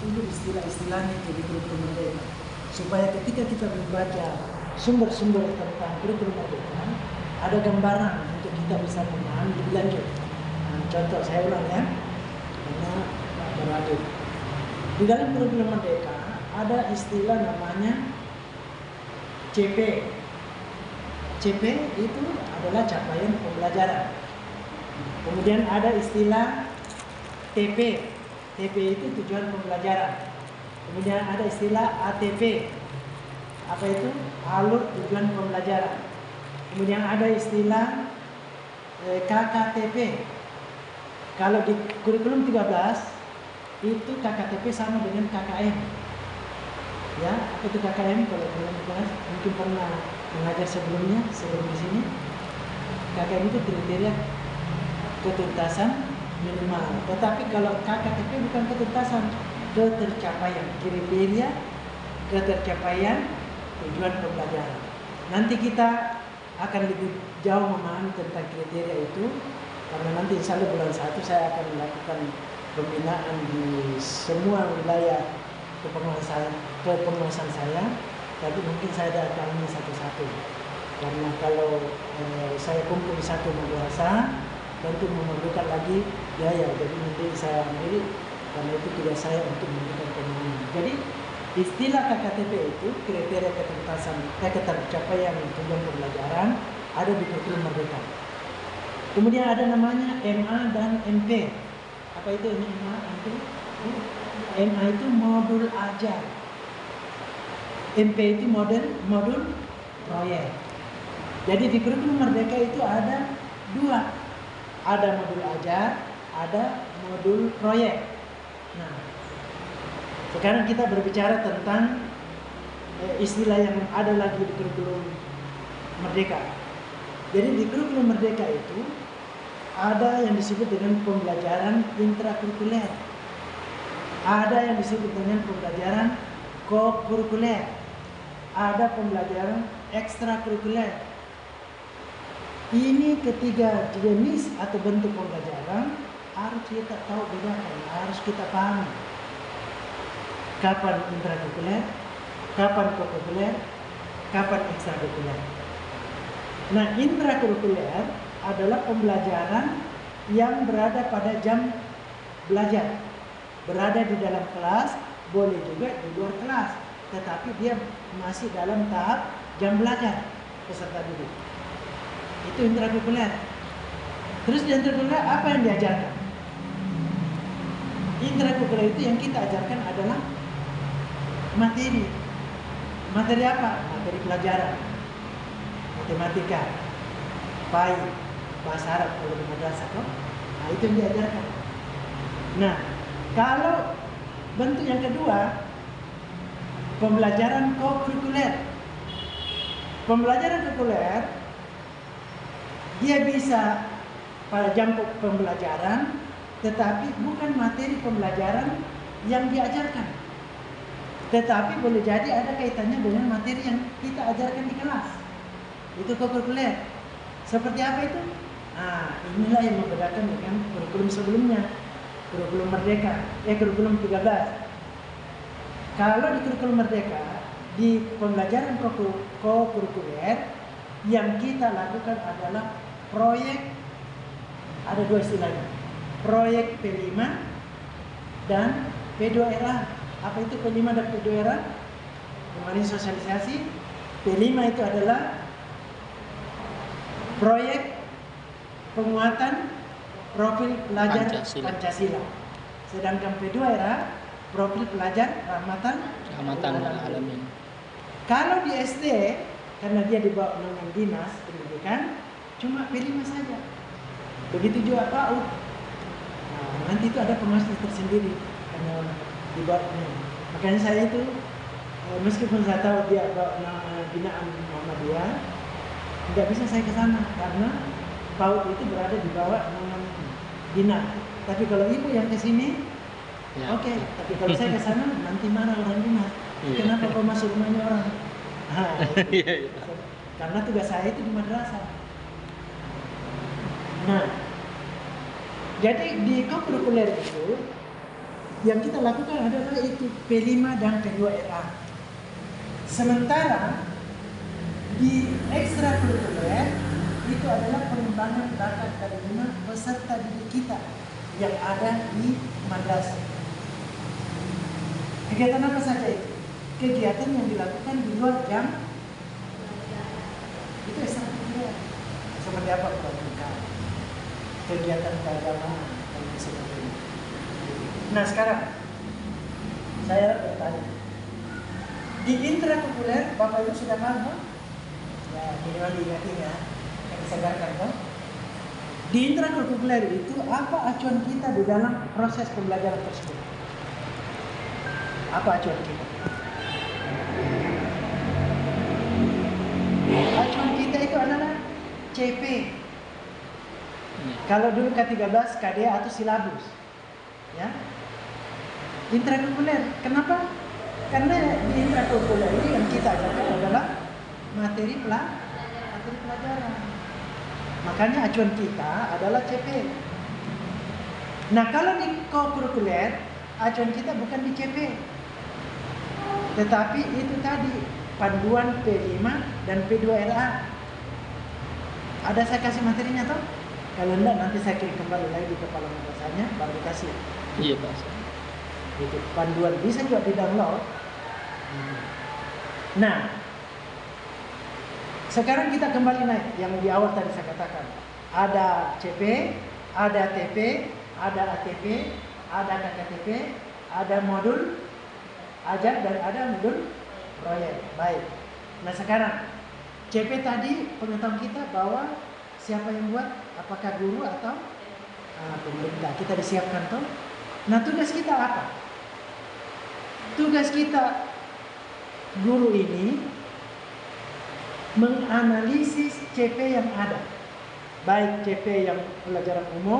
dulu istilah-istilahnya di kurikulum Merdeka, supaya ketika kita membaca sumber-sumber tentang kurikulum Merdeka ada gambaran untuk kita bisa memahami lebih lanjut. Nah, contoh saya ulang ya, karena beradik. Di dalam kurikulum Merdeka ada istilah namanya CP. CP itu adalah capaian pembelajaran. Kemudian ada istilah TP. TP itu tujuan pembelajaran. Kemudian ada istilah ATP. Apa itu? Alur tujuan pembelajaran. Kemudian ada istilah KKTP. Kalau di kurikulum 13 itu KKTP sama dengan KKM. Ya, apa itu KKM? Kalau kalian mungkin pernah mengajar sebelum di sini. KKM itu kriteria ketuntasan minimal. Tetapi kalau KKTP bukan ketuntasan, ketercapaian, kriteria ketercapaian tujuan pembelajaran. Nanti kita akan lebih jauh memahami tentang kriteria itu, karena nanti insya Allah bulan 1 saya akan melakukan pembinaan di semua wilayah kepenguasaan saya, tapi mungkin saya akan ini satu-satu. Karena kalau saya kumpul di satu madrasah, tentu memerlukan lagi biaya. Jadi nanti saya ambil, karena itu tugas saya untuk memberikan pemahaman. Jadi istilah KKTP itu kriteria ketuntasan ketercapaian tujuan pembelajaran ada di kurikulum Merdeka. Kemudian ada namanya MA dan MP. Apa itu MA, MP? MA itu modul ajar. MP itu modul proyek. Jadi di kurikulum Merdeka itu ada dua. Ada modul ajar, ada modul proyek. Nah, sekarang kita berbicara tentang istilah yang ada lagi di kurikulum Merdeka. Jadi di kurikulum Merdeka itu ada yang disebut dengan pembelajaran intrakurikuler. Ada yang disebut dengan pembelajaran kokurikuler. Ada pembelajaran ekstrakurikuler. Ini ketiga jenis atau bentuk pembelajaran harus kita tahu bedakan, harus kita pahami. Kapan intrakurikuler, kapan kokurikuler, kapan ekstrakurikuler. Nah, intrakurikuler adalah pembelajaran yang berada pada jam belajar. Berada di dalam kelas, boleh juga di luar kelas, tetapi dia masih dalam tahap jam belajar peserta didik. Itu intrakurikuler. Terus di intrakurikuler apa yang diajarkan? Intrakurikuler itu yang kita ajarkan adalah materi. Materi apa? Materi pelajaran. Matematika, PAI, bahasa Arab kalau di madrasah. Nah, itu yang diajarkan. Nah, kalau bentuk yang kedua, pembelajaran kokurikuler. Pembelajaran kokurikuler dia bisa pada jam pembelajaran, tetapi bukan materi pembelajaran yang diajarkan. Tetapi boleh jadi ada kaitannya dengan materi yang kita ajarkan di kelas. Itu kokurikuler. Seperti apa itu? Nah, inilah yang membedakan dengan kurikulum sebelumnya. Kurikulum Merdeka, kurikulum 13. Kalau di kurikulum Merdeka, di pembelajaran kokurikuler yang kita lakukan adalah proyek. Ada dua istilahnya, proyek P5 dan P2RA. Apa itu P5 dan P2RA? Kemarin sosialisasi. P5 itu adalah proyek penguatan profil pelajar Pancasila. Sedangkan P2RA profil pelajar rahmatan alamin. Kalau di SD, karena dia di bawah naungan dinas pendidikan, cuma P5 saja. Begitu juga PAUD. Nah, nanti itu ada pengawas tersendiri karena di bawahnya. Makanya saya itu meskipun saya tahu dia binaan Muhammadiyah, tidak bisa saya ke sana karena PAUD itu berada di bawah naungan dinas. Tapi kalau ibu yang ke sini, ya, oke. Tapi kalau saya ke sana nanti marah orang dinas. Kenapa kau masuk rumahnya orang? Nah, karena tugas saya itu di madrasah. Nah, jadi di kokurikuler itu yang kita lakukan adalah itu P5 dan P2RA. Sementara di ekstrakurikuler itu adalah pengembangan bakat dan minat peserta didik kita yang ada di madrasah. Kegiatan apa saja itu? Kegiatan yang dilakukan di luar jam itu ekstrakurikuler. Seperti apa pramuka, kegiatan keagamaan dan sebagainya. Nah sekarang saya bertanya, di intrakurikuler Bapak Ibu sudah paham kan? Ya minimal diingatin ya, yang disegarkan kan? Di intrakurikuler itu apa acuan kita di dalam proses pembelajaran tersebut? Apa acuan kita? Acuan kita itu adalah CP. Kalau dulu K13 KDA atau silabus. Ya. Intrakurikuler. Kenapa? Karena di intrakurikuler ini yang kita ajarkan adalah materi pelajaran. Makanya acuan kita adalah CP. Nah, kalau di kokurikuler acuan kita bukan di CP. Tetapi itu tadi panduan P5 dan P2RA. Ada saya kasih materinya toh? Kalau enggak nanti saya kirim kembali lagi di kepala madrasahnya baru dikasih. Iya Pak. Itu panduan bisa juga di-download. Nah, sekarang kita kembali naik yang di awal tadi saya katakan. Ada CP, ada TP, ada ATP, ada KKTP, ada modul ajar dan ada modul proyek. Baik. Nah sekarang CP tadi pengetahuan kita bahwa siapa yang buat, apakah guru atau pemerintah. Kita disiapkan toh. Nah tugas kita apa? Tugas kita guru ini menganalisis CP yang ada, baik CP yang pelajaran umum